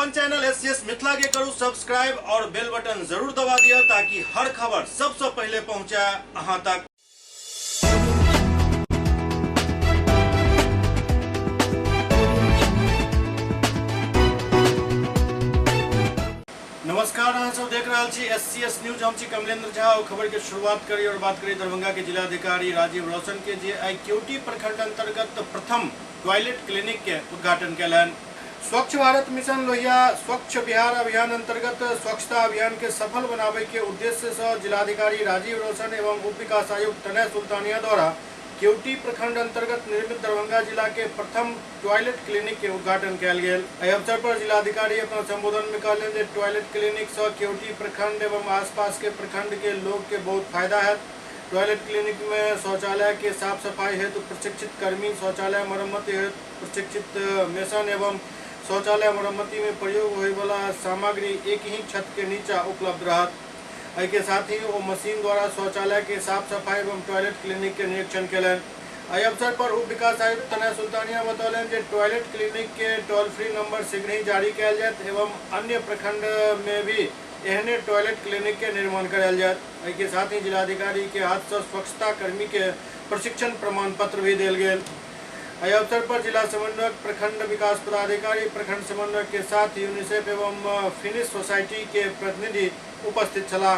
अपन channel SCS Mithila के करू subscribe और बेल बटन जरूर दबा दिया ताकि हर खबर सबसे पहले पहुंचे अहां तक। नमस्कार, अहाँ सब देख रहा छी एससीएस न्यूज। हम छी कमलेंद्र झा और खबर के शुरुआत करी और बात करी दरभंगा के जिलाधिकारी राजीव रोशन के जे आई केवटी प्रखंड अंतर्गत प्रथम टॉयलेट क्लिनिक के उद्घाटन कयलनि। स्वच्छ भारत मिशन लोहिया स्वच्छ बिहार अभियान अंतर्गत स्वच्छता अभियान के सफल बनावे के उद्देश्य से जिलाधिकारी राजीव रोशन एवं उप विकास आयुक्त तनय सुल्तानिया द्वारा केवटी प्रखंड अंतर्गत निर्मित दरभंगा जिला के प्रथम टॉयलेट क्लिनिक के उद्घाटन कयल गेल। एहि अवसर पर जिलाधिकारी अपना संबोधन में कहलनि जे टॉयलेट क्लिनिक से केवटी प्रखंड एवं आसपास के प्रखंड के लोग के बहुत फायदा है। टॉयलेट क्लिनिक में शौचालय के साफ सफाई हेतु प्रशिक्षित कर्मी, शौचालय मरम्मति हेतु प्रशिक्षित मेसन एवं शौचालय मरम्मति में प्रयोग होने वाला सामग्री एक ही छत के नीचे उपलब्ध रहत। के साथ ही वो मशीन द्वारा शौचालय के साफ सफाई एवं टॉयलेट क्लिनिक के निरीक्षण कयलनि। एहि अवसर पर उप विकास आयुक्त तनय सुल्तानिया बतौलनि जे टॉयलेट क्लिनिक के टोल फ्री नंबर शीघ्र ही जारी कयल जायत एवं अन्य प्रखंड में भी एहने टॉयलेट क्लिनिक के निर्माण करायल जायत। एहि के साथ ही जिलाधिकारी के हाथ से स्वच्छता कर्मी के प्रशिक्षण प्रमाण पत्र भी देल गेल। एहि अवसर पर जिला समन्वयक, प्रखंड विकास पदाधिकारी, प्रखंड समन्वयक के साथ यूनिसेफ एवं फिनिश सोसाइटी के प्रतिनिधि उपस्थित छला।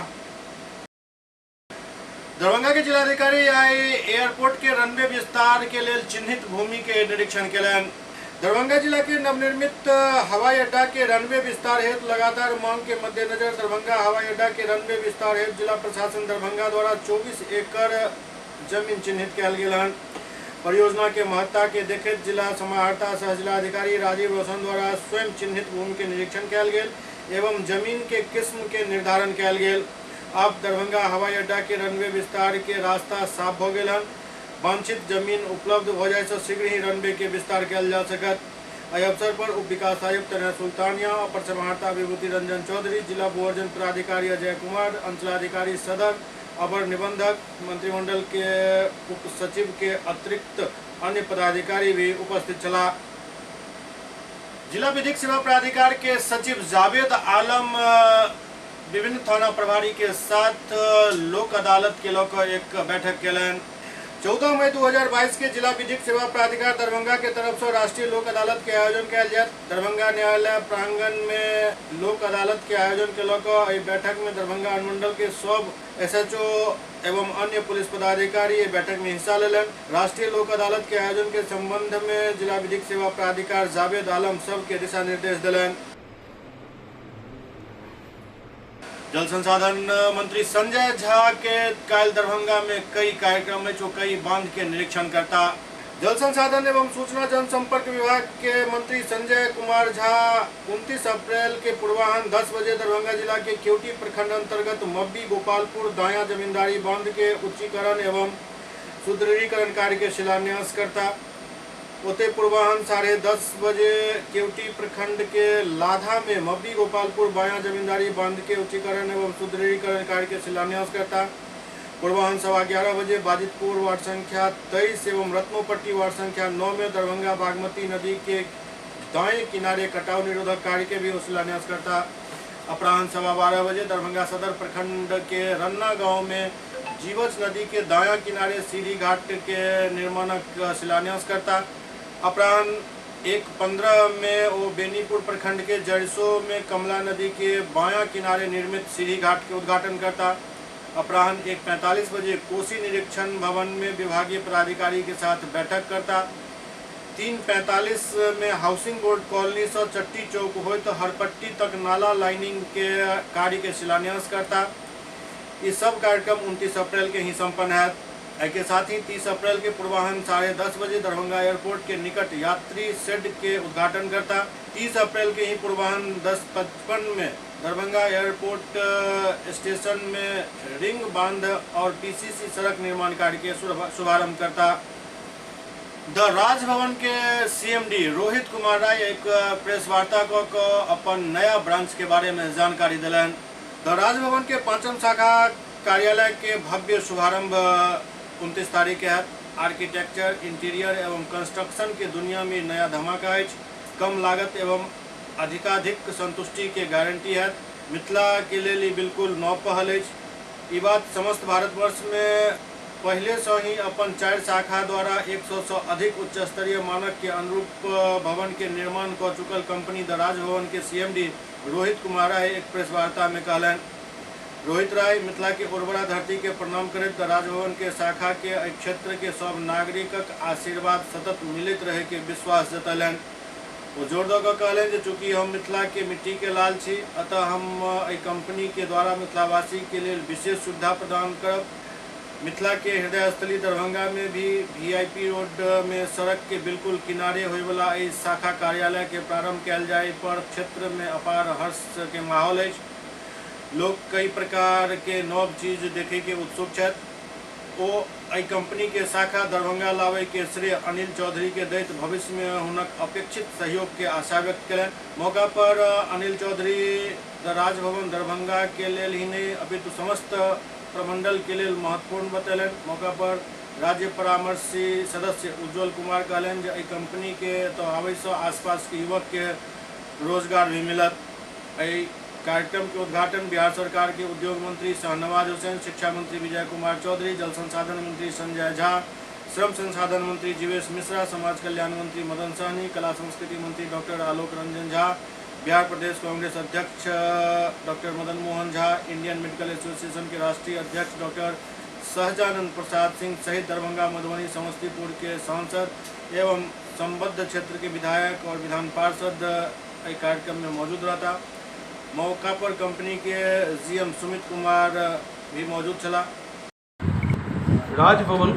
दरभंगा के जिलाधिकारी आई एयरपोर्ट के रनवे विस्तार के लिए चिन्हित भूमि के निरीक्षण कयलनि। दरभंगा जिला के नवनिर्मित हवाई अड्डा के रनवे विस्तार हेतु लगातार मांग के मद्देनजर दरभंगा हवाई अड्डा के रनवे विस्तार हेतु जिला प्रशासन दरभंगा द्वारा 24 एकड़ जमीन चिन्हित कयल गेल हन। परियोजना के महत्ता के देखते जिला समाहर्ता सह जिलाधिकारी राजीव रोशन द्वारा स्वयं चिन्हित भूमि के निरीक्षण कयल गेल एवं जमीन के किस्म के निर्धारण कयल गेल। अब दरभंगा हवाई अड्डा के रनवे विस्तार के रास्ता साफ हो गए हन। वांछित जमीन उपलब्ध हो जाए तो शीघ्र ही रनवे के विस्तार किया जा सकत। एहि अवसर पर उप विकास आयुक्त तनय सुल्तानिया, अपर समाहर्ता विभूति रंजन चौधरी, जिला भूअर्जन पदाधिकारी अजय कुमार, अंचलाधिकारी सदर, अवर निबंधक, मंत्रिमंडल के उप सचिव के अतिरिक्त अन्य पदाधिकारी भी उपस्थित चला। जिला विधिक सेवा प्राधिकार के सचिव जावेद आलम विभिन्न थाना प्रभारी के साथ लोक अदालत के लेकर एक बैठक कयलनि। 14 मई 2022 के जिला विधिक सेवा प्राधिकार दरभंगा के तरफ से राष्ट्रीय लोक अदालत के आयोजन कयल जायत। दरभंगा न्यायालय प्रांगण में लोक अदालत के आयोजन के लेकर बैठक में दरभंगा अनुमंडल के सब एसएचओ एवं अन्य पुलिस पदाधिकारी बैठक में हिस्सा लेलनि। राष्ट्रीय लोक अदालत के आयोजन के संबंध में जिला विधिक सेवा प्राधिकार जावेद आलम सबके दिशा निर्देश दिलनि। जल संसाधन मंत्री संजय झा के कल दरभंगा में कई कार्यक्रम में जो कई बांध के निरीक्षण करता। जल संसाधन एवं सूचना जनसंपर्क विभाग के मंत्री संजय कुमार झा 29 अप्रैल के पूर्वाह्न 10 बजे दरभंगा जिला के केवटी प्रखंड अंतर्गत मब्बी गोपालपुर दाया जमींदारी बांध के उच्चीकरण एवं सुदृढ़ीकरण कार्य के शिलान्यास करता। ओते पूर्वाह्न 10:30 बजे केवटी प्रखंड के लाधा में मब्बी गोपालपुर बाया जमींदारी बांध के उच्चीकरण एवं सुदृढ़ीकरण कार्य के शिलान्यास करता। पूर्वाह्न 11:15 बजे बाजितपुर वार्ड संख्या 23 एवं रत्नोपट्टी वार्ड संख्या 9 में दरभंगा बागमती नदी के दाएं किनारे कटाव निरोधक कार्य के भी शिलान्यास करता। अपराह्न 12:15 बजे दरभंगा सदर प्रखंड के रन्ना गांव में जीवछ नदी के दायां किनारे सीढ़ी घाट के निर्माण का शिलान्यास करता। अपराह्न 1:15 में वो बेनीपुर प्रखंड के जड़सो में कमला नदी के बायां किनारे निर्मित सीढ़ी घाट के उद्घाटन करता। अपराह्न 1:45 बजे कोसी निरीक्षण भवन में विभागीय पदाधिकारी के साथ बैठक करता। 3:45 में हाउसिंग बोर्ड कॉलोनी से चट्टी चौक हो तो हरपट्टी तक नाला लाइनिंग के कार्य के शिलान्यास करता। ये सब कार्यक्रम 29 अप्रैल के ही संपन्न है। के साथ ही 30 अप्रैल के पूर्वाह्न 10:30 बजे दरभंगा एयरपोर्ट के निकट यात्री शेड के उद्घाटन करता। 30 अप्रैल के ही पूर्वाह्न 10:55 में दरभंगा एयरपोर्ट स्टेशन में रिंग बांध और पीसीसी सड़क निर्माण कार्य के शुभारंभ करता। द राजभवन के सीएमडी रोहित कुमार राय एक प्रेस वार्ता को अपन नया ब्रांच के बारे में जानकारी दिलन। द राजभवन के 5वीं शाखा कार्यालय के भव्य शुभारंभ 29 तारीख के है। आर्किटेक्चर, इंटीरियर एवं कंस्ट्रक्शन के दुनिया में नया धमाका है। कम लागत एवं अधिकाधिक संतुष्टि के गारंटी है। मिथिला के लिए बिल्कुल नव पहल है। ई बात समस्त भारतवर्ष में पहले से ही अपन 4 शाखा द्वारा 100 से अधिक उच्च स्तरीय मानक के अनुरूप भवन के निर्माण कर चुकल कंपनी द राजभवन के CMD रोहित कुमार राय एक प्रेस वार्ता में कहलन। रोहित राय मिथिला के उर्वरा धरती के प्रणाम करते द राजभवन के शाखा के क्षेत्र के सब नागरिकक आशीर्वाद सतत मिलित रहे के विश्वास जतलन। वो जोर दऽ कहलन चूँकि हम मिथिला के मिट्टी के लाल छी, अतः हम कंपनी के द्वारा मिथिलावासी के लिए विशेष सुविधा प्रदान करब। मिथिला के हृदय स्थली दरभंगा में भी VIP रोड में सड़क के बिल्कुल किनारे होने वाला इस शाखा कार्यालय के प्रारंभ किया जाए पर क्षेत्र में अपार हर्ष के माहौल है। लोग कई प्रकार के नव चीज देखे के उत्सुक है। वो कंपनी के शाखा दरभंगा लावे के श्रेय अनिल चौधरी के दैत भविष्य में हुनक अपेक्षित सहयोग के आशा व्यक्त करें। मौका पर अनिल चौधरी द राजभवन दरभंगा के लिए ही नहीं अपितु समस्त प्रमंडल के लिए महत्वपूर्ण बतैलन। मौका पर राज्य परामर्शी सदस्य उज्जवल कुमार कहलन जे कंपनी के तो आवे से आसपास के युवक के रोजगार भी मिलत। कार्यक्रम के उद्घाटन बिहार सरकार के उद्योग मंत्री शाहनवाज हुसैन, शिक्षा मंत्री विजय कुमार चौधरी, जल संसाधन मंत्री संजय झा, श्रम संसाधन मंत्री जीवेश मिश्रा, समाज कल्याण मंत्री मदन सहनी, कला संस्कृति मंत्री डॉक्टर आलोक रंजन झा, बिहार प्रदेश कांग्रेस अध्यक्ष doctor Madan Mohan Jha, Indian medical association के राष्ट्रीय अध्यक्ष डॉक्टर सहजानंद प्रसाद सिंह सहित दरभंगा, मधुबनी, समस्तीपुर के सांसद एवं संबद्ध क्षेत्र के विधायक और विधान पार्षद कार्यक्रम में मौजूद रहता। मौका पर कंपनी के GM सुमित कुमार भी मौजूद चला। राजभवन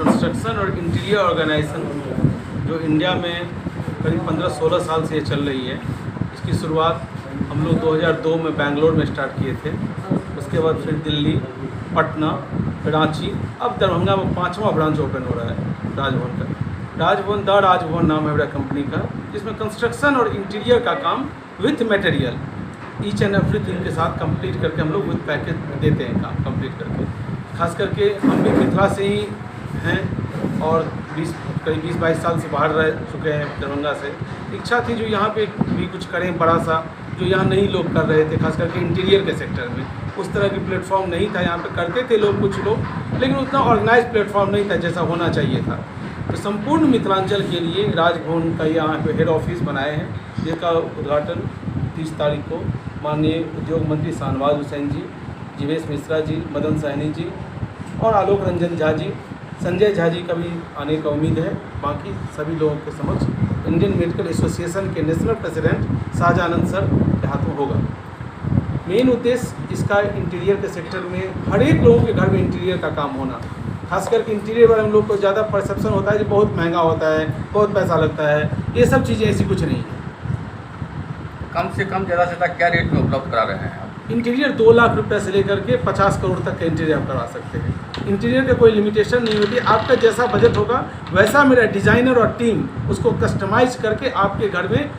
कंस्ट्रक्शन और इंटीरियर ऑर्गेनाइजेशन जो इंडिया में करीब 15-16 साल से ये चल रही है, इसकी शुरुआत हम लोग 2002 में बेंगलोर में स्टार्ट किए थे। उसके बाद फिर दिल्ली, पटना, रांची, अब दरभंगा में 5वां ब्रांच ओपन हो रहा है राजभवन का। राजभवन द राजभवन नाम है मेरा कंपनी का, जिसमें कंस्ट्रक्शन और इंटीरियर का काम with material each and everything के साथ कंप्लीट करके हम लोग विद पैकेज देते हैं काम कंप्लीट करके। खास करके हम भी मिथिला से ही हैं और करीब 20-22 साल से बाहर रह चुके हैं दरभंगा से। इच्छा थी जो यहाँ पे भी कुछ करें बड़ा सा, जो यहाँ नहीं लोग कर रहे थे, खास करके इंटीरियर के सेक्टर में उस तरह की प्लेटफॉर्म नहीं था। यहाँ पे करते थे लोग, कुछ लोग, लेकिन उतना ऑर्गेनाइज प्लेटफॉर्म नहीं था जैसा होना चाहिए था। तो संपूर्ण मिथिलांचल के लिए राजभवन का यहाँ पे हेड ऑफिस बनाए हैं, जिसका उद्घाटन 30 तारीख को माननीय उद्योग मंत्री शाहनवाज हुसैन जी, जीवेश मिश्रा जी, मदन सहनी जी और आलोक रंजन झा जी, संजय झा जी का भी आने का उम्मीद है। बाकी सभी लोगों के समक्ष इंडियन मेडिकल एसोसिएशन के नेशनल प्रेसिडेंट शाहजानंद सर के हाथों होगा। मेन उद्देश्य इसका इंटीरियर के सेक्टर में हर एक लोगों के घर में इंटीरियर का काम होना। खास करके इंटीरियर पर हम लोग को ज़्यादा परसेप्शन होता है कि बहुत महंगा होता है, बहुत पैसा लगता है। ये सब चीज़ें ऐसी कुछ नहीं है। कम से कम ज़्यादा से ज़्यादा क्या रेट में उपलब्ध करा रहे हैं आप? इंटीरियर 2 लाख रुपये से लेकर के 50 करोड़ तक का इंटीरियर आप करवा सकते हैं। इंटीरियर का कोई लिमिटेशन नहीं होती, आपका जैसा बजट होगा वैसा मेरा डिज़ाइनर और टीम उसको कस्टमाइज करके आपके घर में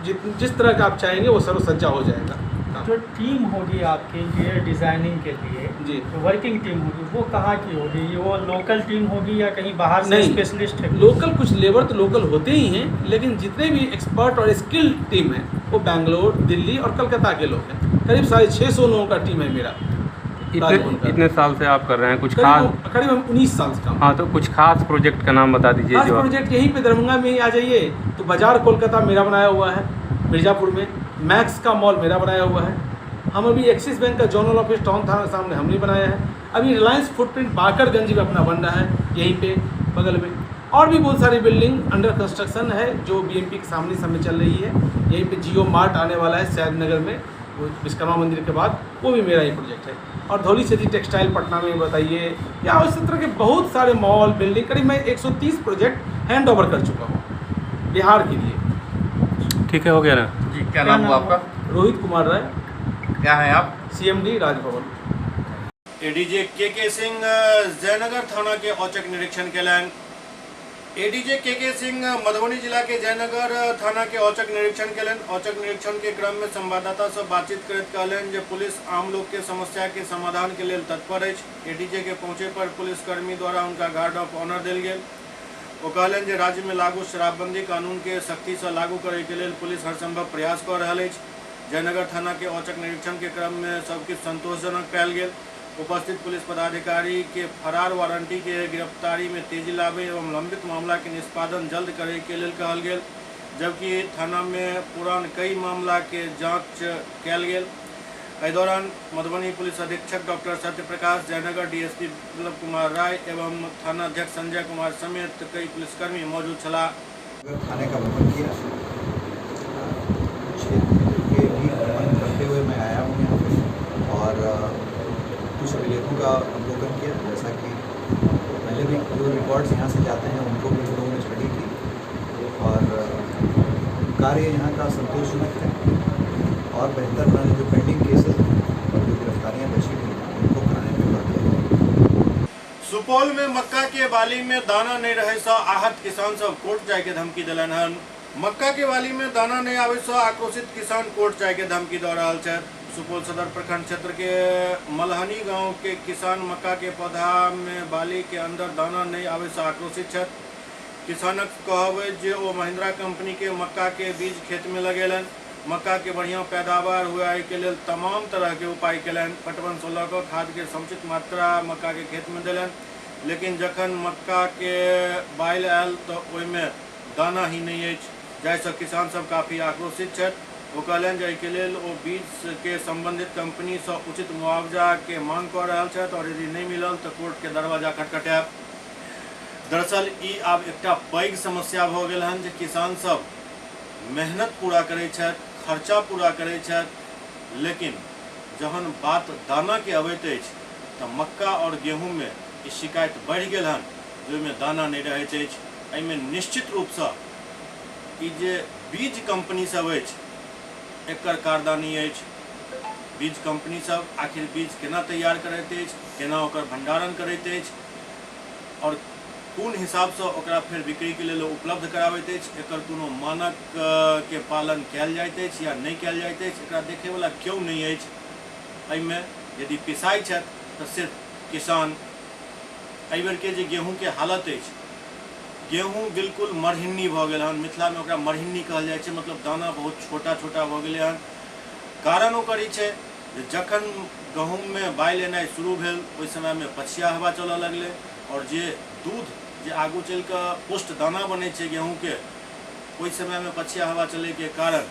जिस तरह का आप चाहेंगे वो सर्वसज्जा हो जाएगा। जो टीम होगी आपके इंटीरियर डिज़ाइनिंग के लिए जी, जो वर्किंग टीम होगी वो कहाँ की होगी? वो लोकल टीम होगी या कहीं बाहर से स्पेशलिस्ट है? लोकल, कुछ लेबर तो लोकल होते ही हैं, लेकिन जितने भी एक्सपर्ट और स्किल्ड टीम है वो बेंगलोर, दिल्ली और कलकत्ता के लोग हैं। करीब 650 लोगों का टीम है मेरा। इतने साल से आप कर रहे हैं, कुछ खास? करीब 19 साल से। हाँ, तो कुछ खास प्रोजेक्ट का नाम बता दीजिए। जो प्रोजेक्ट यहीं पे दरभंगा में ही आ जाइए तो बाजार कोलकाता मेरा बनाया हुआ है, मिर्जापुर में मैक्स का मॉल मेरा बनाया हुआ है। हम अभी एक्सिस बैंक का जोनल ऑफिस टाउन थाना सामने हमने बनाया है। अभी रिलायंस फुटप्रिंट बाकरगंज में अपना बन रहा है यहीं पे बगल में। और भी बहुत सारी बिल्डिंग अंडर कंस्ट्रक्शन है जो BMP के सामने समय चल रही है। यहीं पे जियो मार्ट आने वाला है सैद नगर में, विश्वकर्मा मंदिर के बाद, वो भी मेरा ही प्रोजेक्ट है। और धौली सिटी टेक्सटाइल पटना में बताइए, या उस तरह के बहुत सारे मॉल बिल्डिंग, करीब मैं 130 प्रोजेक्ट हैंड ओवर कर चुका हूँ बिहार के लिए। ठीक है, हो गया ना जी? क्या नाम हुआ आपका? रोहित कुमार राय। क्या है आप? CMD Raj Bhavan. ADJ KK Singh Jaynagar थाना के औचक निरीक्षण Kellen. ADJ KK Singh Madhubani जिला के जयनगर थाना के औचक निरीक्षण केलन। औचक निरीक्षण के क्रम में संवाददाता से बातचीत करते कहलन जे पुलिस आम लोग के समस्या के समाधान के लिए तत्पर है। ADJ के पहुंचे पर पुलिसकर्मी द्वारा उनका गार्ड ऑफ ऑनर दिल गया। ओ कहलनि जे राज्य में लागू शराबबंदी कानून के सख्ती से लागू करे के लेल पुलिस हर संभव प्रयास कर रही है। जयनगर थाना के औचक निरीक्षण के क्रम में सबकिछु संतोषजनक पायल गेल। उपस्थित पुलिस पदाधिकारी के फरार वारंटी के गिरफ्तारी में तेजी लाबे एवं लंबित मामला के निष्पादन जल्द करे के लेल कहल गेल, जबकि थाना में पुरान कई मामला के जांच कयल गेल। एहि दौरान मधुबनी पुलिस अधीक्षक डॉक्टर सत्यप्रकाश, जयनगर डीएसपी विप्लव कुमार राय एवं थाना अध्यक्ष संजय कुमार समेत कई पुलिसकर्मी मौजूद छला। थाने का भ्रमण किया, क्षेत्र के भी भ्रमण करते हुए मैं आया हूँ यहाँ पे और कुछ अभिलेखों का अवलोकन किया। जैसा कि पहले भी जो रिकॉर्ड्स यहाँ से जाते हैं उनको भी लोगों ने स्टडी की और कार्य यहाँ का संतोषजनक है और बेहतर बनाने जो पेंडिंग केसेस और जो गिरफ्तारियाँ बची हुई हैं उनको कराने में बढ़। सुपौल में मक्का के बाली में दाना नहीं रहे से आहत किसान सब कोर्ट जाए के धमकी दिलन हन। मक्का के बाली में दाना नहीं आवे से आक्रोशित किसान कोर्ट जाए के धमकी दे रहा है। सुपौल सदर प्रखंड क्षेत्र के मलहनी गांव के किसान मक्का के पौधा में बाली के अंदर दाना नहीं आवे से आक्रोशित है। किसानक कहवे जे ओ महिंद्रा कंपनी के मक्का के बीज खेत में लगेलन। मक्का के बढ़िया पैदावार हुआ के लिए तमाम तरह के उपाय कलन। पटवन 16 को खाद के समुचित मात्रा मक्का के खेत में दिलन, लेकिन जखन मक्का के बाइल आयल तो ओहिमे दाना ही नहीं है, जैसे किसान सब काफ़ी आक्रोशित है। वो कहलन जे के लेल ओ बीज के संबंधित कंपनी से उचित मुआवजा के मांग कर रहा है और यदि नहीं मिलल तो कोर्ट के दरवाजा खटखटायब। दरअसल ई आब एकटा पैघ समस्या भ गेल हन जे किसान सब मेहनत पूरा करे छथि, खर्चा पूरा करे छथि, लेकिन जहन बात दाना के अबैत अछि तो मक्का और गेहूं में ई शिकायत बढ़ गेल हन जाहिमे दाना नहीं रहैत अछि। एहिमे निश्चित रूप से ई जे बीज कंपनी सब अछि एकर कारदानी अछि। बीज कंपनी सब आखिर बीज केना तैयार करैत अछि, केना ओकर भंडारण करैत अछि और कोन हिसाब से ओकरा फिर बिक्री के लिए उपलब्ध कराबैत अछि, एकर कोनो मानक के पालन कयल जाइत अछि या नहीं कयल जाइत अछि, एकरा देखे वाला क्यों नहीं अछि। एहिमे यदि पिसाई छथि तो सिर्फ किसान। एहि बेर के जे गेहूं के हालत अछि, गेहूं बिल्कुल मरहिन्नी भ गेल हन। मिथिला में ओकरा मरहिन्नी कहल जाइ छै, मतलब दाना बहुत छोटा छोटा भ गेलै हन। कारण ओकर ई छै जे जखन गहूँम में बाइल एनाइ शुरू भेल ओहि समय में पछिया हवा चलऽ लगलै और जे दूध जे आगू चल के पुष्ट दाना बने छै गेहूं के, ओहि समय में पछिया हवा चले के कारण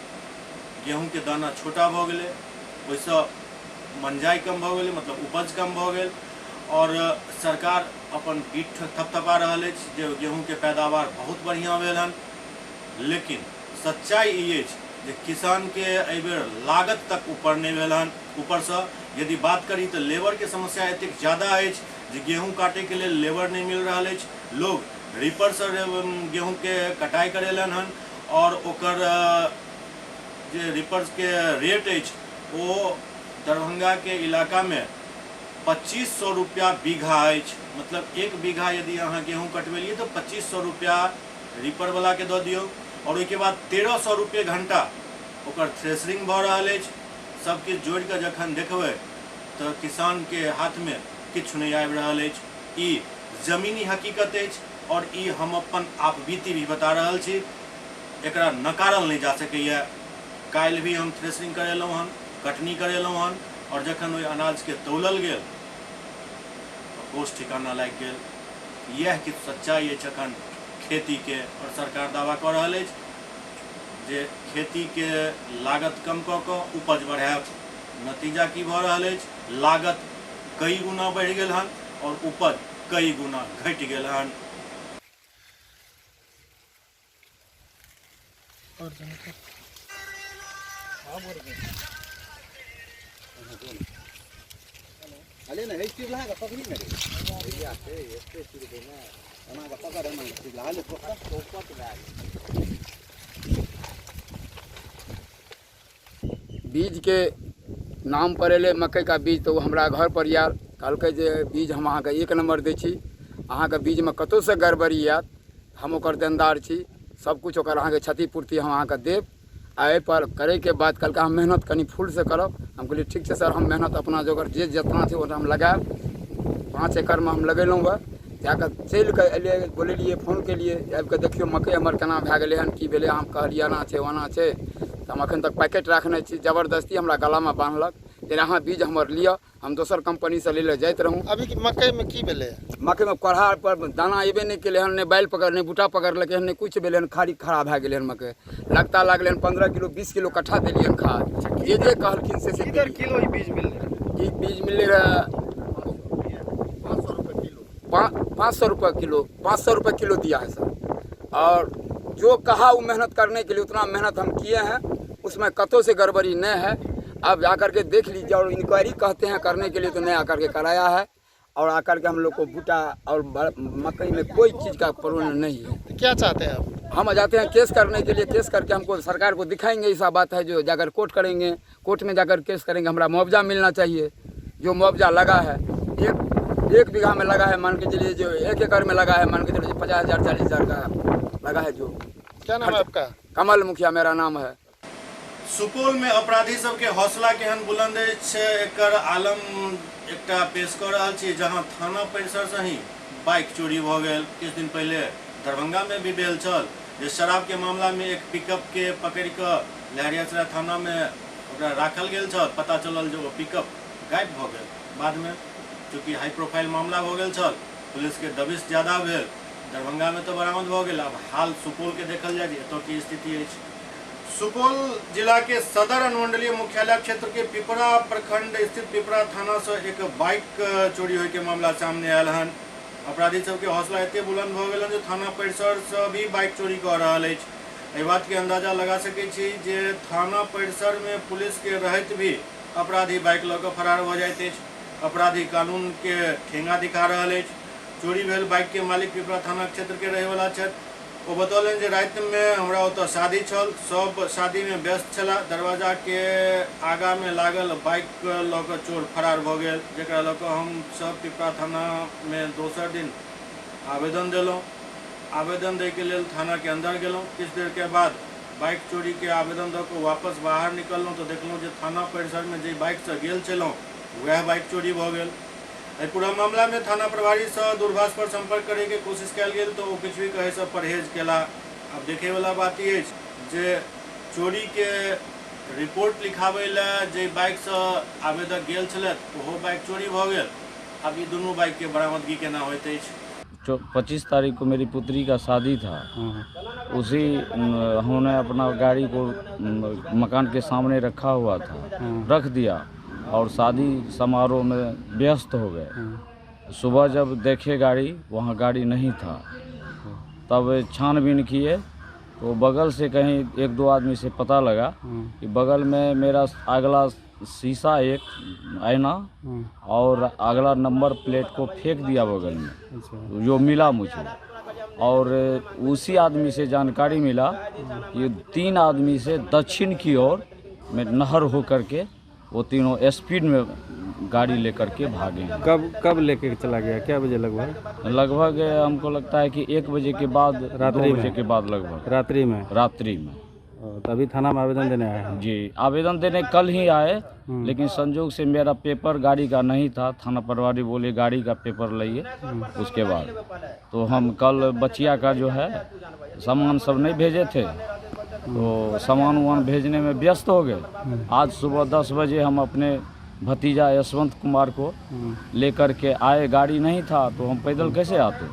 गेहूं के दाना छोटा भ गेलै, ओहिसँ मंजाई कम भ गेलै, मतलब उपज कम भ गेल और सरकार अपन पीठ थपथपा रहल अछि जे गेहूं के पैदावार बहुत बढ़िया भेल हन। लेकिन सच्चाई ई अछि जे किसान के एहि बेर लागत तक ऊपर नहीं भेल हन। ऊपर से यदि बात करी तो लेबर के समस्या एतेक ज्यादा अछि जे गेहूं काटे के लिए लेबर नहीं मिल रहा अछि। लोग रीपर से गेहूं के कटाई करेलन हन और ओकर जे रीपर के रेट अछि वो दरभंगा के इलाका में 2500 रुपया बीघा अछि। मतलब एक बीघा यदि अहाँ गेहूं कटवेलिए तो 2500 रुपया रीपर वाला के दऽ दियौ और ओहिके बाद 1300 रुपये घंटा ओकर थ्रेसरिंग भ रहल अछि। सब किछु जोड़ के जखन देखबै तो किसान के हाथ में किछु नहीं आबि रहल अछि। ई जमीनी हकीकत अछि और ई हम अपन आपबीती भी बता रहल छी, एकरा नकारल नहीं जा सकैया। काल्हि भी हम थ्रेसरिंग करेलहुँ हन, कटनी करेलहुँ हन और जखन ओहि अनाज के तौलल गेल तो कोष ठिकाना लागि गेल। यह कि सच्चाई अछि अखन खेती के और सरकार दावा कऽ रहल अछि जे खेती के लागत कम कऽ कऽ उपज बढ़ायब। नतीजा की भऽ रहल अछि, लागत कई गुना बढ़ि गेल हन और उपज कई गुना घटि गेल हन। बीज के नाम पर एले मकई का बीज तो हमरा घर पर यार कहलकै जे बीज हम अहाँके 1 नंबर दै छी, अहाँके बीज में कतौ से गड़बड़ी आयत हम ओकर देनदार छी, सब कुछ ओकर अहाँके क्षतिपूर्ति हम अहाँके देब। आ पर करे के बाद कहलकै हम मेहनत कनी फुल से करब। हम कहलिए ठीक छै सर, हम मेहनत अपना जोगर जे जितना छै ओतना हम लगायब। 5 एकड़ में हम लगेलहुँ जाकर चलि कऽ एलियै, बोलेलियै फोन केलियै, आबि कऽ देखियौ मकइ हमर केना भए गेलै हन, की भेलै। हम कहलियै एना छै ओना छै, तऽ हम एखन तक पैकेट राखने छी। जबरदस्ती हमरा गलामे बान्हलक जे अहाँ बीज हमर लिअ, हम दोसर कंपनीसँ लै लए जाइत रहूँ। अभी मकई में की भेलै? मकइमे कोढ़ा पर दाना अयबे नहि केलै हन, नहि बालि पकड़, नहि बूटा पकड़लकै हन, नहि किछु भेलै हन, खाली खराब भए गेलै हन मकइ। लगता लागलै हन 15 किलो 20 किलो कट्ठा देलियै हन खाद। जे कहलखिन से किलो ई बीज मिललै? ई बीज मिललै रहे 500 रुपये किलो। 500 रुपये किलो दिया है सर। और जो कहा वो मेहनत करने के लिए उतना मेहनत हम किए हैं, उसमें कतों से गड़बड़ी नहीं है। अब जाकर के देख लीजिए, और इंक्वायरी कहते हैं करने के लिए तो नहीं आकर के कराया है। और आकर के हम लोग को बूटा और मकई में कोई चीज़ का प्रॉब्लम नहीं है। तो क्या चाहते हैं आप? हम जाते हैं केस करने के लिए, केस करके हमको सरकार को दिखाएंगे। ऐसा बात है जो जाकर कोर्ट करेंगे, कोर्ट में जाकर केस करेंगे। हमारा मुआवजा मिलना चाहिए। जो मुआवजा लगा है, एक बीघा में लगा है, मान के चलिए जो 1 एकड़ में लगा है, मान के चलिए 50,000 40,000 का लगा है। जो क्या नाम है आपका? कमल मुखिया मेरा नाम है। सुपौल में अपराधी सबके हौसला केहन बुलंद छै, एकर आलम एकटा पेश कऽ रहल छी, जहां थाना परिसर से ही बाइक चोरी भऽ गेल। किछु दिन पहले दरभंगा में भी भेल छल, जे शराब के मामला में एक पिकअप के पकड़ कऽ लहरियासराय थाना में ओकरा राखल गेल छल। पता चलल जे ओ पिकअप गायब भऽ गेल। बाद में चूँकि हाई प्रोफाइल मामला भऽ गेल छल, पुलिस के दबिश ज्यादा भेल, दरभंगा में तो बरामद भऽ गेल। अब हाल सुपौल के देखल जाए, एतऽ की स्थिति अछि। सुपौल जिला के सदर अनुमंडलीय मुख्यालय क्षेत्र के पिपरा प्रखंड स्थित पिपरा थाना से एक बाइक चोरी होय के मामला सामने आयल हन। अपराधी सबके हौसला एते बुलंद भऽ गेल जे थाना परिसर से भी बाइक चोरी कऽ रहल अछि। एहि बात के अंदाजा लगा सकै छी जे थाना परिसर में पुलिस के रहैत भी अपराधी बाइक लऽ कऽ फरार भऽ जाइत अछि। अपराधी कानून के ठेंगा दिखा रहल अछि। चोरी भेल बाइक के मालिक पिपरा थाना क्षेत्र के रहै वाला छथि। वो बतौलन जे रात में हमरा ओतऽ शादी छल, सब शादी में व्यस्त छला। दरवाजा के आगा में लागल बाइक लऽ कऽ चोर फरार भऽ गेल, जेकरा लऽ कऽ हम सब पिपरा थाना में दोसर दिन आवेदन देलहुँ। आवेदन दै के लेल थाना के अंदर गेलहुँ। किछु देर के बाद बाइक चोरी के आवेदन दऽ कऽ वापस बाहर निकललहुँ तऽ देखलहुँ जे थाना परिसर में जे बाइक से गेल छलहुँ वह बाइक चोरी भऽ गेल। पूरा मामला में थाना प्रभारी से दूरभाष पर संपर्क करे के कोशिश कयल गेल तो वो किछु भी कहे से परहेज केला। अब देखे वाला बात ये जे चोरी के रिपोर्ट लिखाबे ला जे बाइक से आवेदक गेल छलथि ओहो बाइक चोरी भऽ गेल। अब ये दोनों बाइक के बरामदगी केना होइत अछि? 25 तारीख को मेरी पुत्री का शादी था। उसी हमने अपना गाड़ी को मकान के सामने रखा हुआ था, रख दिया और शादी समारोह में व्यस्त हो गए। सुबह जब देखे गाड़ी, वहाँ गाड़ी नहीं था। तब छानबीन किए तो बगल से कहीं 1-2 आदमी से पता लगा कि बगल में मेरा अगला शीशा एक आईना और अगला नंबर प्लेट को फेंक दिया बगल में, जो मिला मुझे। और उसी आदमी से जानकारी मिला कि 3 आदमी से दक्षिण की ओर में नहर हो करके वो तीनों स्पीड में गाड़ी लेकर के भागे। कब लेके चला गया, क्या बजे लगभग हमको लगता है कि 1 बजे के बाद, 2 बजे के बाद लगभग रात्रि में। तभी थाना में आवेदन देने आए हैं? जी, आवेदन देने कल ही आए, लेकिन संजोग से मेरा पेपर गाड़ी का नहीं था। थाना प्रभारी बोले गाड़ी का पेपर लाइए। उसके बाद तो हम कल बचिया का जो है सामान सब नहीं भेजे थे, तो सामान वामान भेजने में व्यस्त हो गए। आज सुबह 10 बजे हम अपने भतीजा यशवंत कुमार को लेकर के आए। गाड़ी नहीं था तो हम पैदल कैसे आते,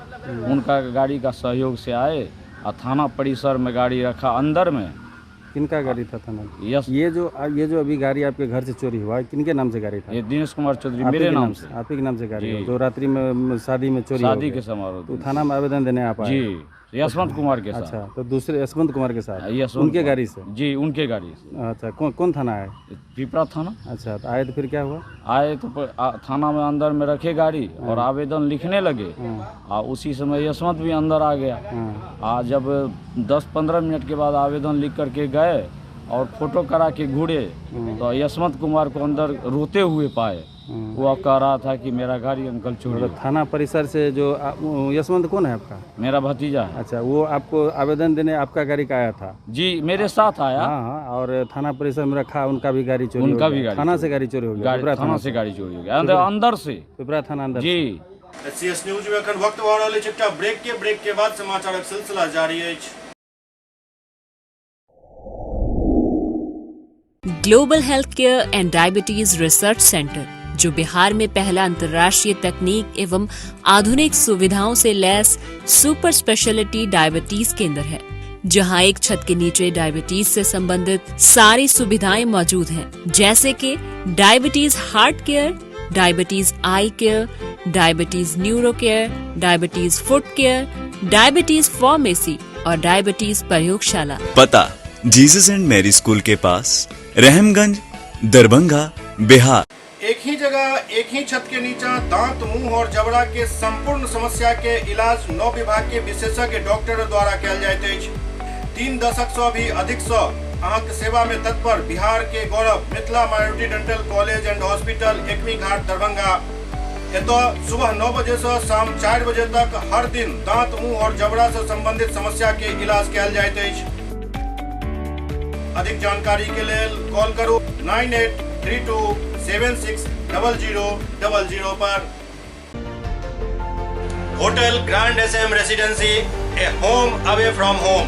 उनका गाड़ी का सहयोग से आए और थाना परिसर में गाड़ी रखा अंदर में। किनका गाड़ी था थाना? यस। ये जो अभी गाड़ी आपके घर से चोरी हुआ है, किनके नाम से गाड़ी था? ये दिनेश कुमार चौधरी मेरे नाम से। आप ही के नाम से गाड़ी, जो रात्रि में शादी में चोरी, शादी के समारोह, तो थाना में आवेदन देने आप आए? जी, यशवंत कुमार के साथ। अच्छा, तो दूसरे यशवंत कुमार के साथ? उनके गाड़ी से? जी, उनके गाड़ी से। अच्छा, कौन थाना है? पिपरा थाना। अच्छा, तो आए तो फिर क्या हुआ? आए तो थाना में अंदर में रखे गाड़ी और आवेदन लिखने लगे। और उसी समय यशवंत भी अंदर आ गया। जब 10-15 मिनट के बाद आवेदन लिख करके गए और फोटो करा के घूरे तो यशवंत कुमार को अंदर रोते हुए पाए। वो कह रहा था कि मेरा गाड़ी अंकल चोरी। थाना परिसर से जो यशवंत कौन है आपका? मेरा भतीजा है। अच्छा, वो आपको आवेदन देने आपका गाड़ी का आया था? जी, मेरे साथ आया। हाँ, और थाना परिसर में रखा, उनका भी गाड़ी चोरी, उनका भी गाड़ी, थाना से गाड़ी चोरी हो गया? थाना से गाड़ी चोरी हो गया अंदर से, पिपरा थाना अंदर जी। एससीएस न्यूज में अखन वक्त भऽ रहल अछि एकटा ब्रेक के बाद समाचारक सिलसिला जारी अछि। Global health care and diabetes research centre, जो बिहार में पहला अंतर्राष्ट्रीय तकनीक एवं आधुनिक सुविधाओं से लैस सुपर स्पेशलिटी डायबिटीज केंद्र है, जहां एक छत के नीचे डायबिटीज से संबंधित सारी सुविधाएं मौजूद हैं, जैसे कि diabetes heart care, diabetes eye care, diabetes neuro care, diabetes foot care, diabetes pharmacy और डायबिटीज प्रयोगशाला। पता जीसस एंड मैरी स्कूल के पास, रहमगंज, दरभंगा, बिहार। एक ही जगह एक ही छत के नीचे दांत, मुंह और जबड़ा के संपूर्ण समस्या के इलाज 9 विभाग के विशेषज्ञ डॉक्टर द्वारा कयल जाइत अछि। 3 दशक से भी अधिक से अहाँक सेवा में तत्पर बिहार के गौरव Mithila minority dental college and hospital, Ekmi Ghat, Darbhanga. एतो सुबह 9 बजे से शाम 4 बजे तक हर दिन दांत, मुंह और जबड़ा से संबंधित समस्या के इलाज कयल जाइत अछि। अधिक जानकारी के लिए कॉल करो 9832760000 पर। Hotel grand SM residency, a home away from home.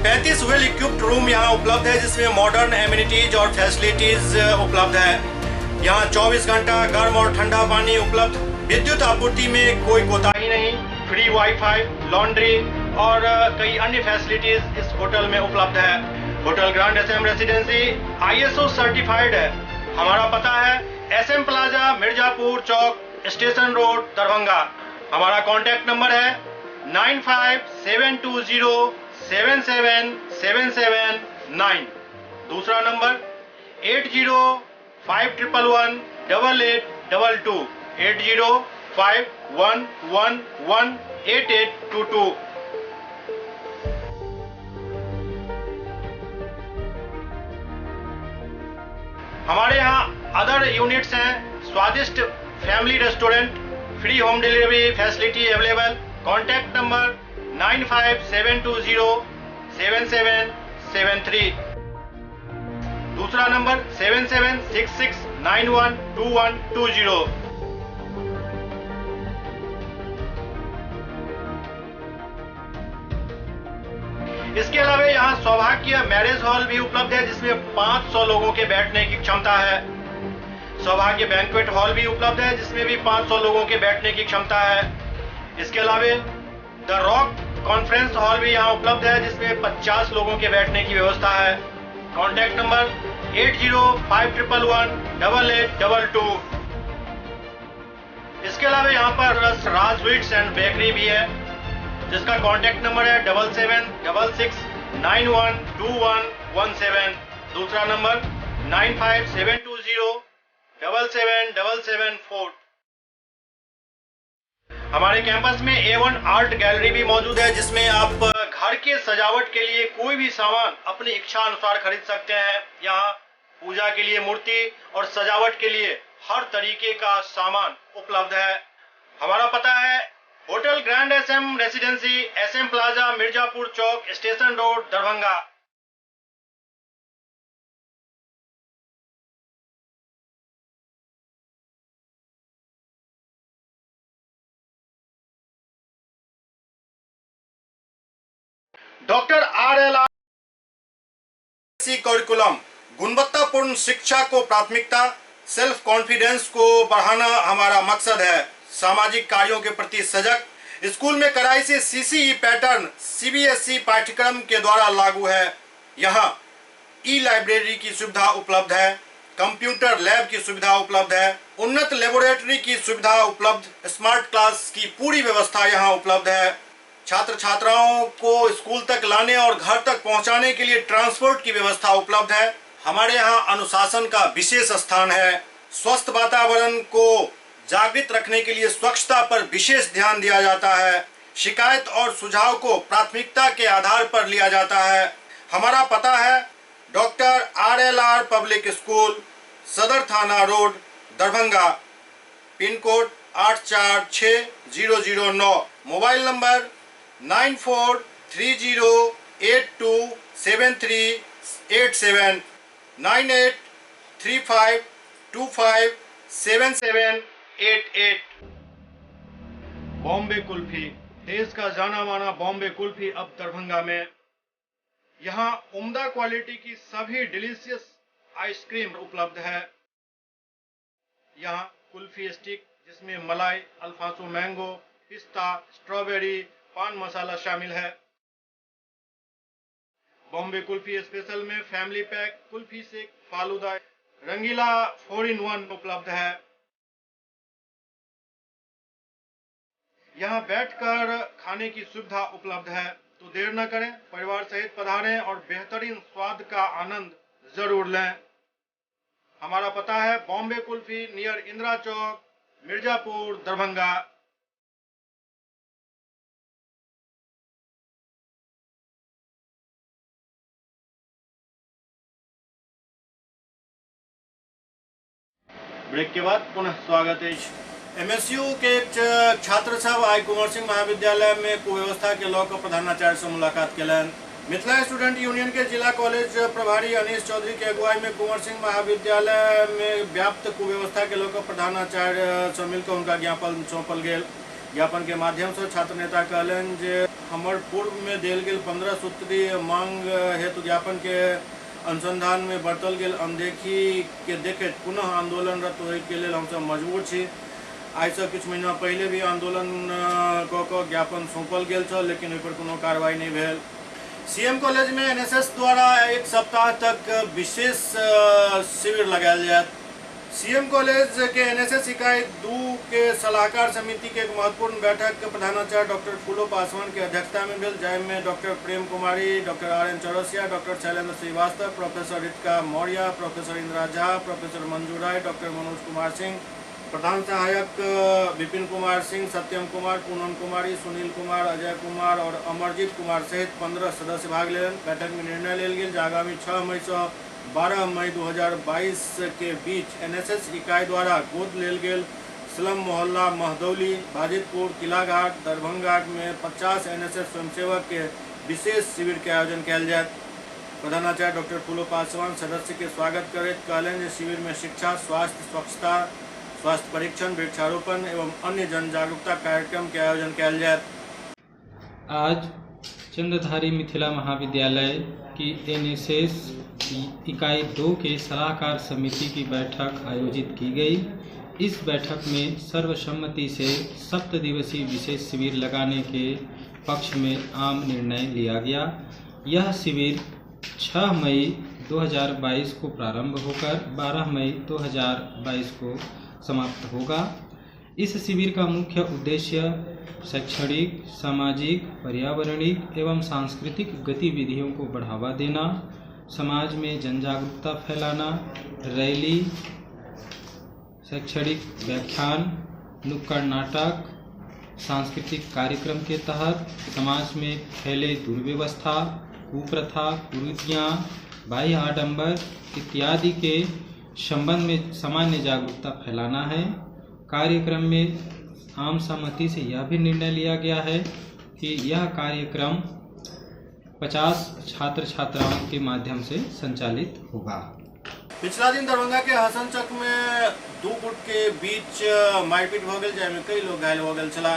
35 well equipped room यहाँ उपलब्ध है, जिसमें मॉडर्न एमिनिटीज और फैसिलिटीज उपलब्ध है। यहाँ 24 घंटा गर्म और ठंडा पानी उपलब्ध। विद्युत आपूर्ति में कोई कोताही नहीं। फ्री वाईफाई, लॉन्ड्री और कई अन्य फैसिलिटीज इस होटल में उपलब्ध है। Hotel grand SM residency ISO certified है। हमारा पता है SM plaza, Mirzapur Chowk, station road, Darbhanga. हमारा कॉन्टैक्ट नंबर है 9572077779। दूसरा नंबर 8051118822, 8051118822। हमारे यहाँ अदर यूनिट्स हैं, स्वादिष्ट family restaurant, free home delivery facility available. Contact number 9572077773। दूसरा नंबर 7766912120। इसके अलावा यहाँ सौभाग्य मैरिज हॉल भी उपलब्ध है, जिसमें 500 लोगों के बैठने की क्षमता है। सौभाग्य बैंक्वेट हॉल भी उपलब्ध है, जिसमें भी 500 लोगों के बैठने की क्षमता है। इसके अलावा द रॉक कॉन्फ्रेंस हॉल भी यहाँ उपलब्ध है, जिसमें 50 लोगों के बैठने की व्यवस्था है। Contact number 8051118822। इसके अलावा यहाँ पर राज स्वीट्स एंड बेकरी भी है, जिसका कॉन्टैक्ट नंबर है 7766912117। दूसरा नंबर 9572077774। हमारे कैंपस में A1 आर्ट गैलरी भी मौजूद है, जिसमें आप घर के सजावट के लिए कोई भी सामान अपनी इच्छा अनुसार खरीद सकते हैं। यहाँ पूजा के लिए मूर्ति और सजावट के लिए हर तरीके का सामान उपलब्ध है। हमारा पता है hotel grand SM residency, SM plaza, Mirzapur Chowk, station road, Darbhanga. Doctor RLR curriculum, गुणवत्तापूर्ण शिक्षा को प्राथमिकता, सेल्फ कॉन्फिडेंस को बढ़ाना हमारा मकसद है। सामाजिक कार्यों के प्रति सजग। स्कूल में कड़ाई से CCE पैटर्न CBSE पाठ्यक्रम के द्वारा लागू है। यहाँ लाइब्रेरी की सुविधा उपलब्ध है, कंप्यूटर लैब की सुविधा उपलब्ध है, उन्नत लेबोरेटरी की सुविधा उपलब्ध, स्मार्ट क्लास की पूरी व्यवस्था यहाँ उपलब्ध है। छात्र छात्राओं को स्कूल तक लाने और घर तक पहुँचाने के लिए ट्रांसपोर्ट की व्यवस्था उपलब्ध है। हमारे यहाँ अनुशासन का विशेष स्थान है। स्वस्थ वातावरण को जागृत रखने के लिए स्वच्छता पर विशेष ध्यान दिया जाता है। शिकायत और सुझाव को प्राथमिकता के आधार पर लिया जाता है। हमारा पता है डॉक्टर RLR पब्लिक स्कूल, सदर थाना road, Darbhanga. Pin code 846009। Mobile number 9430827387, 9835257788। Bombay kulfi, देश का जाना माना बॉम्बे कुल्फी अब दरभंगा में। यहाँ उम्दा क्वालिटी की सभी डिलीशियस आइसक्रीम उपलब्ध है। यहाँ कुल्फी स्टिक जिसमें मलाई, अल्फांसो मैंगो, पिस्ता, स्ट्रॉबेरी, पान मसाला शामिल है। बॉम्बे कुल्फी स्पेशल में फैमिली पैक, कुल्फी सेक, फालूदा, रंगीला 4-in-1 उपलब्ध है। यहाँ बैठकर खाने की सुविधा उपलब्ध है, तो देर न करें, परिवार सहित पधारें और बेहतरीन स्वाद का आनंद जरूर लें। हमारा पता है बॉम्बे कुल्फी, नियर इंदिरा चौक, मिर्जापुर, दरभंगा। ब्रेक के बाद पुनः स्वागत है। एमएसयू के छात्र सब आई कुंवर सिंह महाविद्यालय में कुव्यवस्था के लऽ कऽ प्रधानाचार्य से मुलाकात केलनि। मिथिला स्टूडेंट यूनियन के जिला कॉलेज प्रभारी अनीश चौधरी के अगुवाई में कुंवर सिंह महाविद्यालय में व्याप्त कुव्यवस्था के लऽ कऽ प्रधानाचार्य से मिलकर उनका ज्ञापन सौंपल गेल। ज्ञापन के माध्यम से छात्र नेता कहलनि जे हमर पूर्व में देल गेल 15 सूत्रीय मांग हेतु ज्ञापन के अनुसंधान में बरतल गेल अनदेखी के देखैत पुनः आंदोलनरत होय के लेल हमसब मजबूर छी। आई से कुछ महीना पहले भी आंदोलन कऽ कऽ ज्ञापन सौंपल गेल छल, लेकिन ओहि पर कोनो कार्रवाई नहीं भेल। सीएम कॉलेज में एनएसएस द्वारा एक सप्ताह तक विशेष शिविर लगायल जायत। सीएम कॉलेज के एनएसएस इकाई 2 के सलाहकार समिति के एक महत्वपूर्ण बैठक प्रधानाचार्य डॉक्टर फूलो पासवान के अध्यक्षता में भेल, जाहिमे doctor Prem Kumari, doctor R N Chaurasia, doctor Shailendra Srivastava, professor Ritika Maurya, professor Indira Jha, professor Manju Rai, doctor Manoj Kumar Singh, प्रधान सहायक विपिन कुमार सिंह, सत्यम कुमार, पूनम कुमारी, सुनील कुमार, अजय कुमार और अमरजीत कुमार सहित 15 सदस्य भाग लेलन। बैठक में निर्णय लेल गेल जे आगामी 6 मई से 12 मई 2022 के बीच एनएसएस इकाई द्वारा गोद लेल गेल स्लम मोहल्ला महदौली, बाजितपुर, किलाघाट, दरभंगा में 50 एनएसएस स्वयंसेवक के विशेष शिविर के आयोजन कयल जायत। प्रधानाचार्य डॉक्टर फूलो पासवान सदस्य के स्वागत करैत कहलनि जे शिविर में शिक्षा, स्वास्थ्य, स्वच्छता, स्वास्थ्य परीक्षण, वृक्षारोपण एवं अन्य जन जागरूकता कार्यक्रम के आयोजन कयल जायत। आज चंद्रधारी मिथिला महाविद्यालय की एनएसएस इकाई 2 के सलाहकार समिति की बैठक आयोजित की गई। इस बैठक में सर्वसम्मति से 7 दिवसीय विशेष शिविर लगाने के पक्ष में आम निर्णय लिया गया। यह शिविर 6 मई 2022 को प्रारंभ होकर 12 मई 2022 को समाप्त होगा। इस शिविर का मुख्य उद्देश्य शैक्षणिक, सामाजिक, पर्यावरणीय एवं सांस्कृतिक गतिविधियों को बढ़ावा देना, समाज में जनजागरूकता फैलाना, रैली, शैक्षणिक व्याख्यान, नुक्कड़ नाटक, सांस्कृतिक कार्यक्रम के तहत समाज में फैले दुर्व्यवस्था, कुप्रथा, कुरीतियाँ, बाह्य आडंबर इत्यादि के संबंध में सामान्य जागरूकता फैलाना है। कार्यक्रम में आम सहमति से यह भी निर्णय लिया गया है कि यह कार्यक्रम 50 छात्र छात्राओं के माध्यम से संचालित होगा। पिछला दिन दरभंगा के हसनचक में 2 गुट के बीच मारपीट हो गई, जाहिमे कई लोग घायल हो गए छला।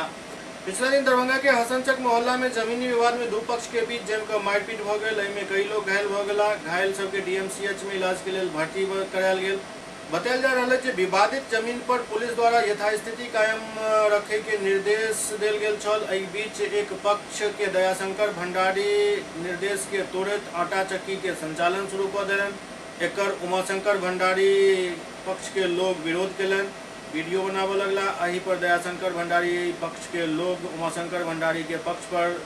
पिछला दिन दरभंगा के हसनचक मोहल्ला में जमीनी विवाद में 2 पक्ष के बीच जमकर मारपीट हो गई, एहिमे कई लोग घायल हो गला। घायल सबके डीएमसीएच में इलाज के लिए भर्ती करायल गेल। बतायल जा रहा है कि विवादित जमीन पर पुलिस द्वारा यथास्थिति कायम रखे के निर्देश देल गेल छल। एहि बीच एक पक्ष के दयाशंकर भंडारी निर्देश के तोड़ैत आटा चक्की के संचालन शुरू कऽ देलनि। एकर उमाशंकर भंडारी पक्ष के लोग विरोध केलनि, वीडियो बनाबऽ लगला। एहि पर दयाशंकर भंडारी पक्ष के लोग उमाशंकर भंडारी के पक्ष पर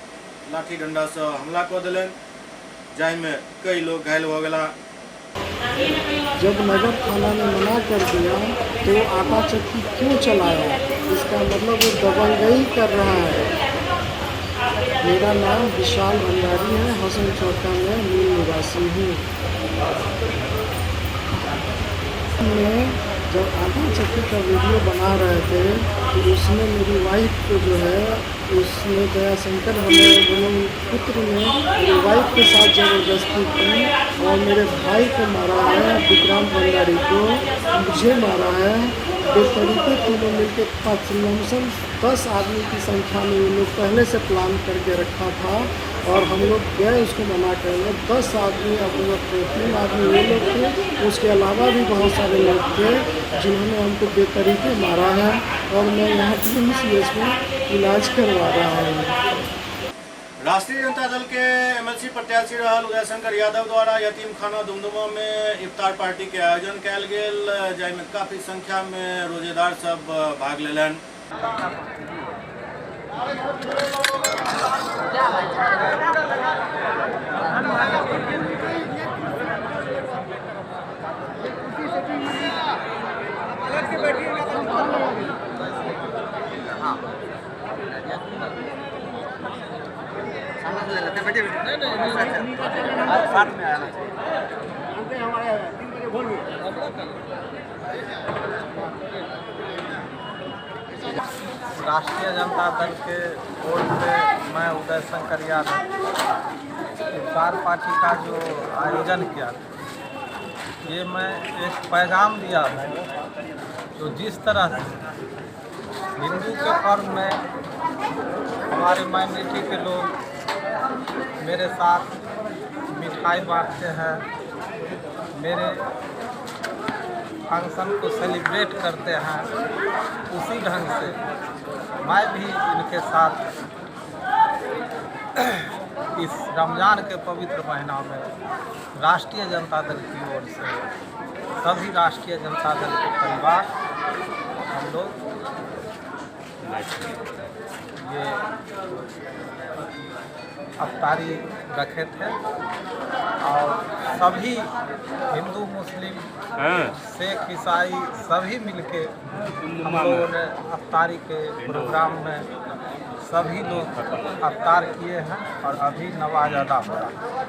लाठी डंडा से हमला कऽ देलनि, जाहिमे कई लोग घायल हो गला। जब नगर थाना ने मना कर दिया तो आटा चक्की क्यों चलाया? इसका मतलब वो दबंगई कर रहा है। मेरा नाम विशाल भंडारी है, हसन चौका में मूल निवासी हूँ। मैं जब आटा चक्की का वीडियो बना रहे थे तो उसमें मेरी वाइफ को जो है उसने दयाशंकर भंडारी पुत्र ने मेरी वाइफ के साथ ज़बरदस्ती की और मेरे भाई को मारा है, विक्रांत भंडारी को, मुझे मारा है बेतरीके तीनों मिलकर 10 आदमी की संख्या में ये लोग पहले से प्लान करके रखा था और हम लोग गए उसको मना करने। 10 आदमी अपने 3 आदमी ये लोग थे, उसके अलावा भी बहुत सारे लोग थे जिन्होंने हमको बेतरीके मारा है और मैं यहाँ TMCH में इलाज करवा रहा हूँ। राष्ट्रीय जनता दल के MLC प्रत्याशी रहल उदय शंकर यादव द्वारा यतीम खाना दुमदुमा में इफ्तार पार्टी के आयोजन कयल गेल, जाहिमे काफी संख्या में रोजेदार सब भाग लेलन। राष्ट्रीय जनता दल के ओर से मैं उदय शंकर यादव इफ्तार पार्टी का जो आयोजन किया, ये मैं एक पैगाम दिया है जो जिस तरह से हिंदू के पर्व में हमारे माइनॉरिटी के लोग मेरे साथ मिठाई बांटते हैं, मेरे फंक्शन को सेलिब्रेट करते हैं, उसी ढंग से मैं भी इनके साथ इस रमज़ान के पवित्र महीना में राष्ट्रीय जनता दल की ओर से सभी राष्ट्रीय जनता दल के परिवार हम लोग ये अफ्तारी रखे थे और सभी हिंदू मुस्लिम सिख ईसाई सभी मिलके हम लोगों ने अफ्तारी के प्रोग्राम में सभी लोग अफ्तार किए हैं और अभी नमाज अदा हो रहा है।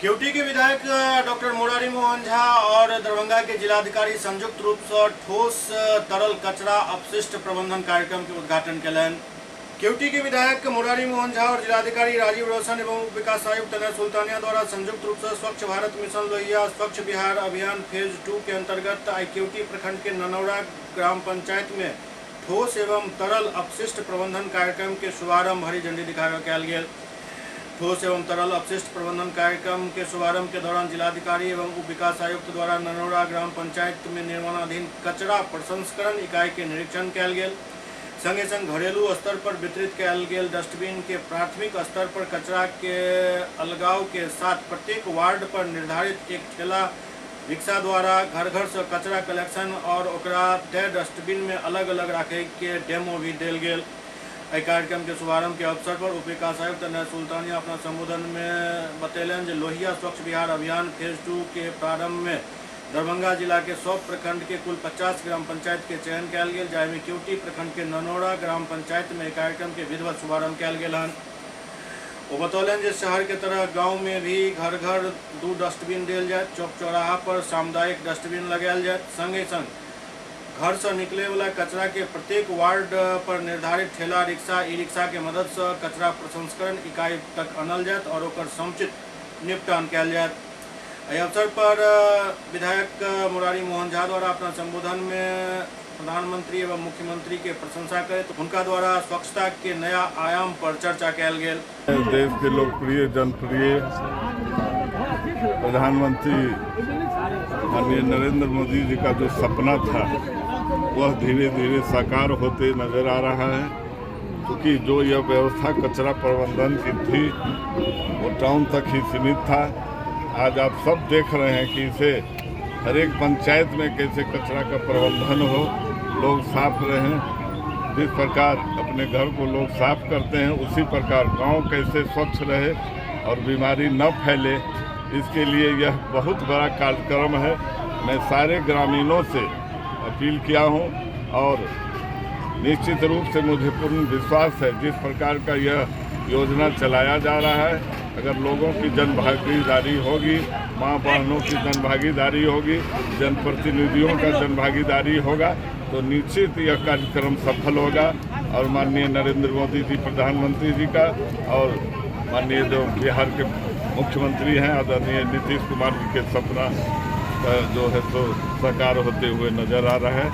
केवटी के विधायक डॉक्टर मुरारी मोहन झा और दरभंगा के जिलाधिकारी संयुक्त रूप से ठोस तरल कचरा अपशिष्ट प्रबंधन कार्यक्रम के उद्घाटन कयलनि। केवटी के विधायक मुरारी मोहन झा और जिलाधिकारी राजीव रोशन एवं उप विकास आयुक्त अनय सुल्तानिया द्वारा संयुक्त रूप से स्वच्छ भारत मिशन लोहिया स्वच्छ बिहार अभियान फेज 2 के अंतर्गत आई केवटी प्रखंड के ननौरा ग्राम पंचायत में ठोस एवं तरल अपशिष्ट प्रबंधन कार्यक्रम के शुभारंभ हरी झंडी दिखाकर कयल गेल। ठोस एवं तरल अपशिष्ट प्रबंधन कार्यक्रम के शुभारंभ के दौरान जिलाधिकारी एवं उप विकास आयुक्त द्वारा ननौरा ग्राम पंचायत में निर्माणाधीन कचरा प्रसंस्करण इकाई के निरीक्षण कयल गेल। संगे संग घरेलू स्तर पर वितरित कयल गेल डस्टबिन के प्राथमिक स्तर पर कचरा के अलगाव के साथ प्रत्येक वार्ड पर निर्धारित एक ठेला रिक्शा द्वारा घर घर से कचरा कलेक्शन और ओकरा तय डस्टबिन में अलग अलग रखे के डेमो भी देल गेल। कार्यक्रम के शुभारंभ के अवसर पर उप विकास आयुक्त अनय सुल्तानिया अपना संबोधन में बतैलन जे लोहिया स्वच्छ बिहार अभियान फेज 2 के प्रारंभ में दरभंगा जिला के 100 प्रखंड के कुल 50 ग्राम पंचायत के चयन कयल गेल, जाहिमे केवटी प्रखंड के ननौरा ग्राम पंचायत में कार्यक्रम के विधिवत शुभारंभ कयल गेल हन। वो बतौलन जे शहर के तरह गांव में भी घर घर 2 डस्टबिन देल जाए, चौक चौराहा पर सामुदायिक डस्टबिन लगायल जाए। संगे संग घर से निकले वाला कचरा के प्रत्येक वार्ड पर निर्धारित ठेला रिक्शा ई रिक्शा के मदद से कचरा प्रसंस्करण इकाई तक आनल जाए और ओकर समुचित निपटान कयल जाए। एहि अवसर पर विधायक मुरारी मोहन झा द्वारा अपना संबोधन में प्रधानमंत्री एवं मुख्यमंत्री के प्रशंसा करे तो उनका द्वारा स्वच्छता के नया आयाम पर चर्चा कयल गेल। देश के लोकप्रिय जनप्रिय प्रधानमंत्री माननीय नरेंद्र मोदी जी का जो सपना था वह धीरे धीरे साकार होते नजर आ रहा है, क्योंकि जो यह व्यवस्था कचरा प्रबंधन की थी वो टाउन तक ही सीमित था। आज आप सब देख रहे हैं कि इसे हर एक पंचायत में कैसे कचरा का प्रबंधन हो, लोग साफ रहें। जिस प्रकार अपने घर को लोग साफ करते हैं उसी प्रकार गांव कैसे स्वच्छ रहे और बीमारी न फैले, इसके लिए यह बहुत बड़ा कार्यक्रम है। मैं सारे ग्रामीणों से अपील किया हूं और निश्चित रूप से मुझे पूर्ण विश्वास है जिस प्रकार का यह योजना चलाया जा रहा है, अगर लोगों की जनभागीदारी होगी, माँ बहनों की जनभागीदारी होगी, जनप्रतिनिधियों का जनभागीदारी होगा तो निश्चित यह कार्यक्रम सफल होगा। और माननीय नरेंद्र मोदी जी प्रधानमंत्री जी का और माननीय जो बिहार के मुख्यमंत्री हैं आदरणीय नीतीश कुमार जी के सपना जो है तो साकार होते हुए नजर आ रहा है।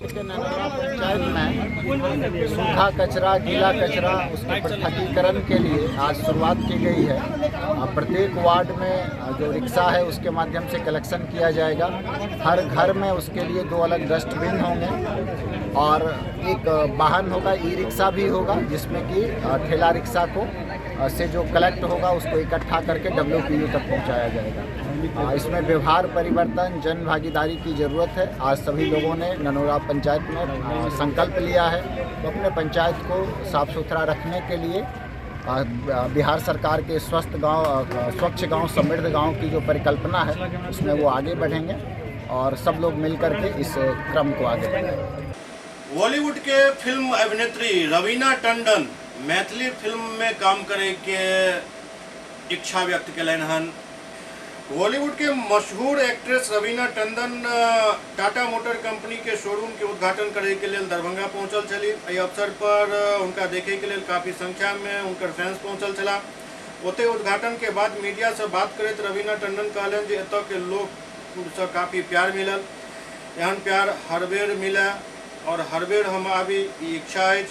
पंचायत में सूखा कचरा, गीला कचरा, उसके पृथकीकरण के लिए आज शुरुआत की गई है। प्रत्येक वार्ड में जो रिक्शा है उसके माध्यम से कलेक्शन किया जाएगा। हर घर में उसके लिए 2 अलग डस्टबिन होंगे और एक वाहन होगा, ई रिक्शा भी होगा, जिसमें कि ठेला रिक्शा को से जो कलेक्ट होगा उसको इकट्ठा करके WPU तक पहुंचाया जाएगा। इसमें व्यवहार परिवर्तन, जन भागीदारी की ज़रूरत है। आज सभी लोगों ने ननौरा पंचायत में संकल्प लिया है तो अपने पंचायत को साफ़ सुथरा रखने के लिए बिहार सरकार के स्वच्छ गांव समृद्ध गांव की जो परिकल्पना है उसमें वो आगे बढ़ेंगे और सब लोग मिल करके इस क्रम को आगे बढ़ाएंगे। बॉलीवुड के फिल्म अभिनेत्री रवीना टंडन मैथिली फिल्म में काम करे के इच्छा व्यक्त कलन हन। बॉलीवुड के मशहूर actress Raveena Tandon Tata motor company के शोरूम के उद्घाटन करे के लिए दरभंगा पहुंचल चली। एहि अवसर पर उनका देखे के लिए काफ़ी संख्या में उनकर फैंस पहुंचल चला। ओते उद्घाटन के बाद मीडिया से बात करते रवीना टंडन कहलन जे एतऽ के लोग से काफ़ी प्यार मिलल, एहन प्यार हर बेर मिले और हर बेर हम आबी ई इच्छा है।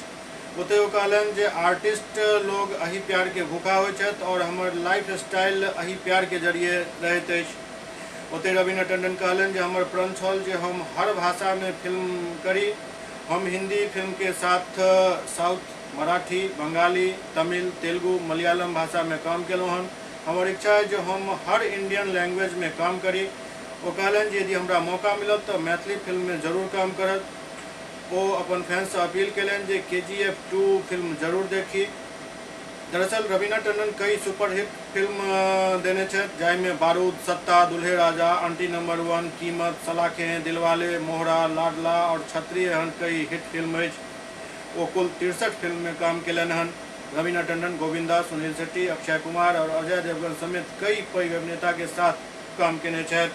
ओते वो कहलन जे आर्टिस्ट लोग अही प्यार के भूखा हो और हमार लाइफ स्टाइल अही प्यार के जरिए रहते। ओते रवीना टंडन कहलन जे हमार प्रण छल जे हम हर भाषा में फिल्म करी। हम हिंदी फिल्म के साथ साउथ, मराठी, बंगाली, तमिल, तेलुगु, मलयालम भाषा में काम केलहुँ हन। हमार इच्छा है जो हम हर इंडियन लैंग्वेज में काम करी। वो कहलन जे यदि हमरा मौका मिलत तो मैथिली फिल्म में जरूर काम करत। वो अपन फैंस से अपील कलन जे KGF 2 फिल्म जरूर देखी। दरअसल रवीना टंडन कई सुपरहिट फिल्म देने जामे बारूद, सत्ता, दुल्हे राजा, आंटी नंबर 1, कीमत, सलाखें, दिलवाले, मोहरा, लाडला और छतरी एहन कई हिट फिल्म। वो कुल 63 फिल्म में काम कलन हन। रवीना टंडन गोविंदा, सुनील शेट्टी, अक्षय कुमार और अजय देवगन समेत कई पैघ अभिनेता के साथ काम किए हैं।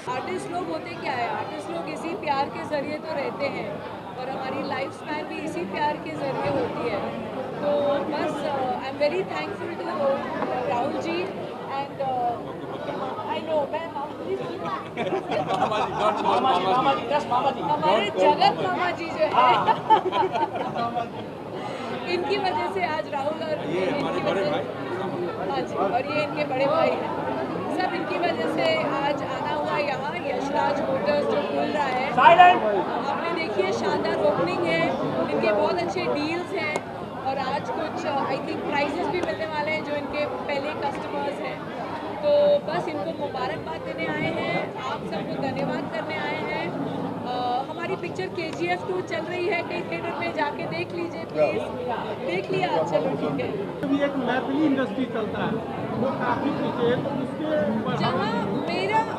आर्टिस्ट लोग होते क्या है, आर्टिस्ट लोग इसी प्यार के ज़रिए तो रहते हैं और हमारी लाइफ स्पैन भी इसी प्यार के ज़रिए होती है। तो बस I am very thankful to Rahul ji and I know मैं हमारे जगत मामा जी जो है इनकी वजह से आज राहुल और ये इनकी वजह, हाँ जी, और ये इनके बड़े भाई हैं, सब इनकी वजह से आज आना हुआ यहाँ। यशराज मोटर्स जो खुल रहा है, आपने देखिए शानदार ओपनिंग है, इनके बहुत अच्छे डील्स हैं और आज कुछ आई थिंक प्राइजेस भी मिलने वाले हैं जो इनके पहले कस्टमर्स हैं। तो बस इनको मुबारकबाद देने आए हैं, आप सबको धन्यवाद करने आए हैं। हमारी पिक्चर KGF 2 चल रही है, कई थिएटर में जाके देख लीजिए प्लीज़। देख लिया, चलो ठीक है। अभी एक मैथिली इंडस्ट्री चलता है वो काफ़ी पीछे, तो उसके जहाँ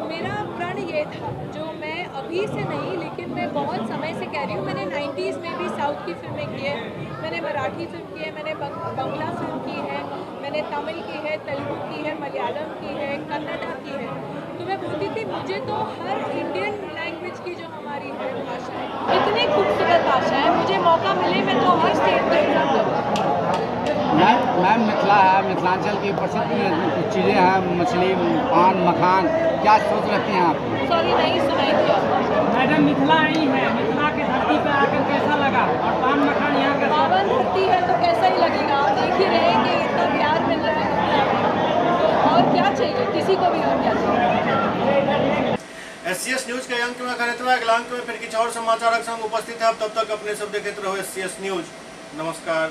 मेरा प्रण ये था, जो मैं अभी से नहीं लेकिन मैं बहुत समय से कह रही हूँ। मैंने 90s में भी साउथ की फिल्में की है, मैंने मराठी फिल्म की है, मैंने बंगला फिल्म की है, मैंने तमिल की है, तेलुगु की है, मलयालम की है, कन्नड़ा की है। तो मैं बोलती थी मुझे तो हर इंडियन लैंग्वेज की जो हमारी है भाषा है, इतनी खूबसूरत भाषा है, मुझे मौका मिले मैं तो हर स्टेट में। मैम मिथिला है, मिथिलांचल की प्रसिद्ध कुछ चीज़ें हैं, मछली, पान, मखान, क्या सोच रखती हैं आप? सॉरी नहीं सुनाई दिया। मैडम मिथिला आई है, मिथिला की धरती पर आकर कैसा लगा? और पान मखान यहाँ का पावन धरती है तो कैसा ही लगेगा। आप देख ही रहे कि इतना प्यार मिल रहा है, तो और क्या चाहिए किसी को भी, और क्या चाहिए। SCS न्यूज के अंक में खरीदवा अगला अंक में फिर कुछ और समाचार संग उपस्थित है। तब तक अपने सब देखते रहो SCS न्यूज। नमस्कार।